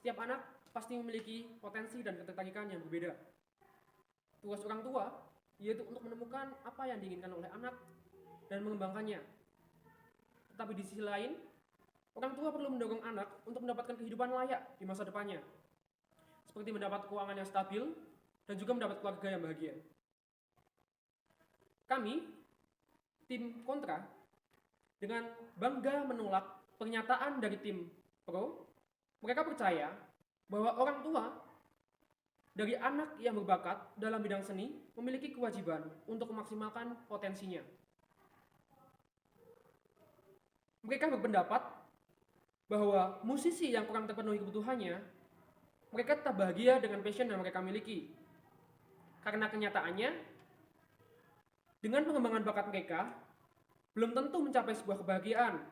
Setiap anak pasti memiliki potensi dan ketertarikan yang berbeda. Tugas orang tua yaitu untuk menemukan apa yang diinginkan oleh anak dan mengembangkannya. Tetapi di sisi lain, orang tua perlu mendorong anak untuk mendapatkan kehidupan layak di masa depannya, seperti mendapat keuangan yang stabil dan juga mendapat keluarga yang bahagia. Kami, tim kontra, dengan bangga menolak pernyataan dari tim pro. Mereka percaya bahwa orang tua dari anak yang berbakat dalam bidang seni memiliki kewajiban untuk memaksimalkan potensinya. Mereka berpendapat bahwa musisi yang kurang terpenuhi kebutuhannya, mereka tetap bahagia dengan passion yang mereka miliki. Karena kenyataannya, dengan pengembangan bakat mereka, belum tentu mencapai sebuah kebahagiaan.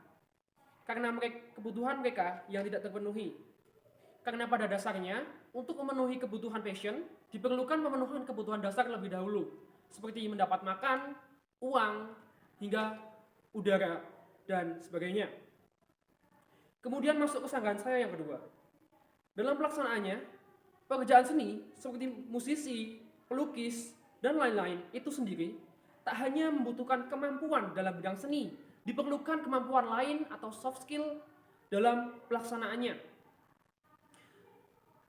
Karena kebutuhan mereka yang tidak terpenuhi. Karena pada dasarnya, untuk memenuhi kebutuhan passion, diperlukan pemenuhan kebutuhan dasar lebih dahulu, seperti mendapat makan, uang, hingga udara, dan sebagainya. Kemudian masuk ke sanggahan saya yang kedua. Dalam pelaksanaannya, pekerjaan seni seperti musisi, pelukis, dan lain-lain itu sendiri tak hanya membutuhkan kemampuan dalam bidang seni, diperlukan kemampuan lain atau soft skill dalam pelaksanaannya.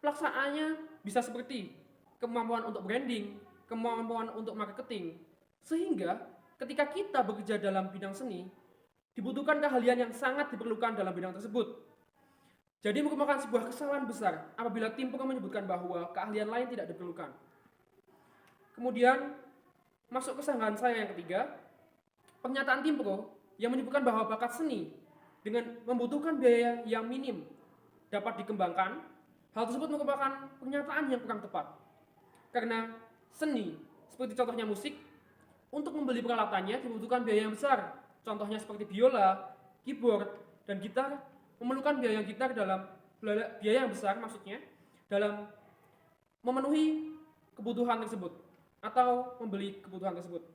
Pelaksanaannya bisa seperti kemampuan untuk branding, kemampuan untuk marketing, sehingga ketika kita bekerja dalam bidang seni, dibutuhkan keahlian yang sangat diperlukan dalam bidang tersebut. Jadi merupakan sebuah kesalahan besar apabila tim pro menyebutkan bahwa keahlian lain tidak diperlukan. Kemudian masuk ke sanggahan saya yang ketiga, pernyataan tim pro yang menyebutkan bahwa bakat seni dengan membutuhkan biaya yang minim dapat dikembangkan. Hal tersebut merupakan pernyataan yang kurang tepat. Karena seni, seperti contohnya musik, untuk membeli peralatannya dibutuhkan biaya yang besar. Contohnya seperti biola, keyboard, dan gitar memerlukan biaya yang besar maksudnya dalam memenuhi kebutuhan tersebut atau membeli kebutuhan tersebut.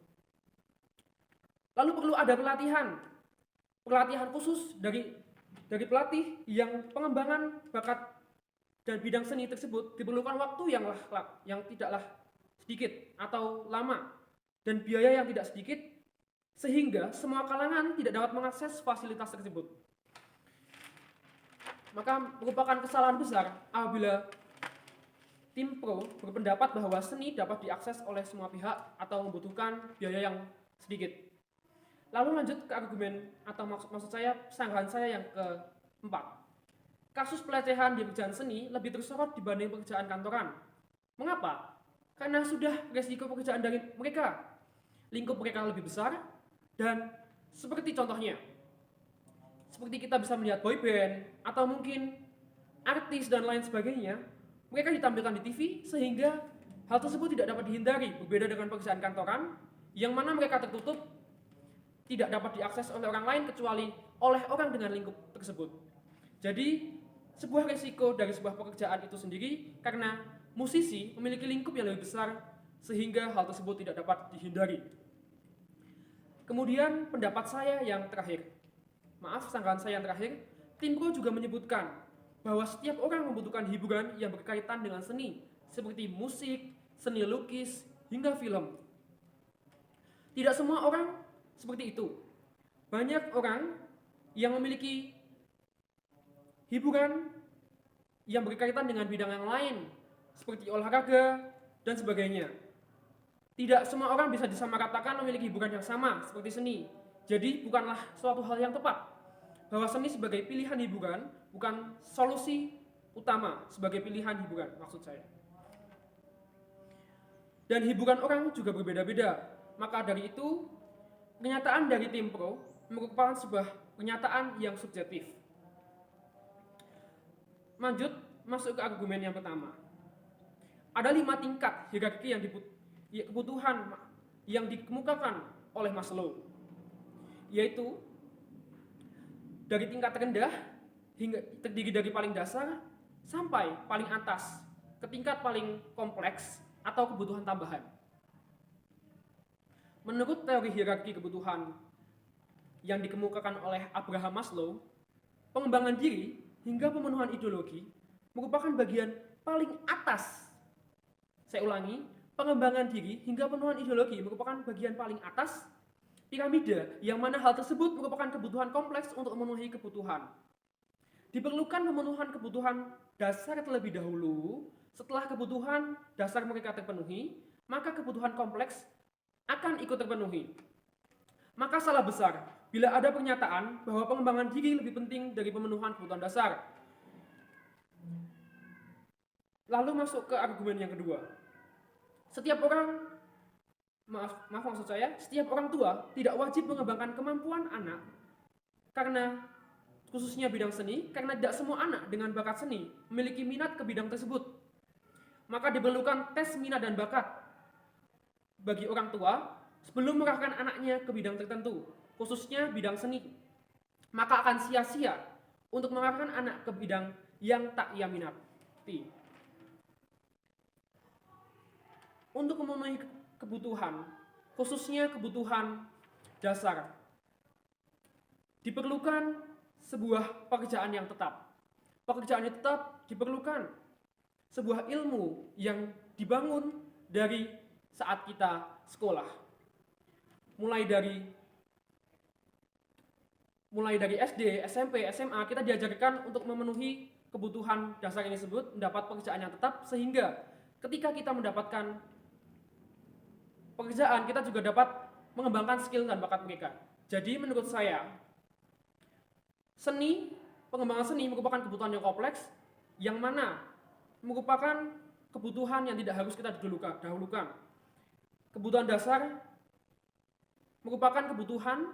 Lalu perlu ada pelatihan khusus dari pelatih yang pengembangan bakat dan bidang seni tersebut diperlukan waktu yang tidaklah sedikit atau lama dan biaya yang tidak sedikit, sehingga semua kalangan tidak dapat mengakses fasilitas tersebut. Maka merupakan kesalahan besar apabila tim pro berpendapat bahwa seni dapat diakses oleh semua pihak atau membutuhkan biaya yang sedikit. Lalu lanjut ke argumen atau maksud saya sanggahan saya yang keempat. Kasus pelecehan di pekerjaan seni lebih tersorot dibanding pekerjaan kantoran. Mengapa? Karena sudah resiko pekerjaan dari mereka. Lingkup mereka lebih besar dan seperti contohnya, seperti kita bisa melihat boy band atau mungkin artis dan lain sebagainya, mereka ditampilkan di TV sehingga hal tersebut tidak dapat dihindari, berbeda dengan pekerjaan kantoran yang mana mereka tertutup, tidak dapat diakses oleh orang lain kecuali oleh orang dengan lingkup tersebut. Jadi sebuah resiko dari sebuah pekerjaan itu sendiri karena musisi memiliki lingkup yang lebih besar sehingga hal tersebut tidak dapat dihindari. Kemudian pendapat saya yang terakhir, sanggahan saya yang terakhir, tim pro juga menyebutkan bahwa setiap orang membutuhkan hiburan yang berkaitan dengan seni, seperti musik, seni lukis, hingga film. Tidak semua orang seperti itu. Banyak orang yang memiliki hiburan yang berkaitan dengan bidang yang lain, seperti olahraga dan sebagainya. Tidak semua orang bisa disamaratakan memiliki hiburan yang sama seperti seni. Jadi bukanlah suatu hal yang tepat bahwa seni sebagai pilihan hiburan bukan solusi utama sebagai pilihan hiburan maksud saya. Dan hiburan orang juga berbeda-beda. Maka dari itu, pernyataan dari tim pro merupakan sebuah pernyataan yang subjektif. Masuk ke argumen yang pertama. Ada 5 tingkat hierarki yang kebutuhan yang dikemukakan oleh Maslow, yaitu dari tingkat terendah hingga terdiri dari paling dasar sampai paling atas ke tingkat paling kompleks atau kebutuhan tambahan. Menurut teori hierarki kebutuhan yang dikemukakan oleh Abraham Maslow, pengembangan diri hingga pemenuhan ideologi merupakan bagian paling atas. Saya ulangi, pengembangan diri hingga pemenuhan ideologi merupakan bagian paling atas piramida, yang mana hal tersebut merupakan kebutuhan kompleks untuk memenuhi kebutuhan. Diperlukan pemenuhan kebutuhan dasar terlebih dahulu. Setelah kebutuhan dasar mereka terpenuhi, maka kebutuhan kompleks akan ikut terpenuhi. Maka salah besar bila ada pernyataan bahwa pengembangan diri lebih penting dari pemenuhan kebutuhan dasar. Lalu masuk ke argumen yang kedua. Setiap orang tua tidak wajib mengembangkan kemampuan anak karena khususnya bidang seni, karena tidak semua anak dengan bakat seni memiliki minat ke bidang tersebut. Maka diperlukan tes minat dan bakat bagi orang tua sebelum mengarahkan anaknya ke bidang tertentu, khususnya bidang seni. Maka akan sia-sia untuk mengarahkan anak ke bidang yang tak ia minati. Untuk memenuhi kebutuhan, khususnya kebutuhan dasar, diperlukan sebuah pekerjaan yang tetap. Pekerjaan yang tetap diperlukan sebuah ilmu yang dibangun dari saat kita sekolah. Mulai dari SD, SMP, SMA, kita diajarkan untuk memenuhi kebutuhan dasar ini tersebut, mendapat pekerjaan yang tetap, sehingga ketika kita mendapatkan pekerjaan, kita juga dapat mengembangkan skill dan bakat mereka. Jadi menurut saya, pengembangan seni merupakan kebutuhan yang kompleks, yang mana merupakan kebutuhan yang tidak harus kita dahulukan. Kebutuhan dasar merupakan kebutuhan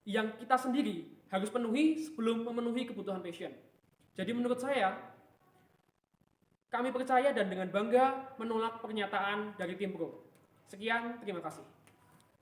yang kita sendiri harus penuhi sebelum memenuhi kebutuhan passion. Jadi menurut saya, kami percaya dan dengan bangga menolak pernyataan dari tim pro. Sekian, terima kasih.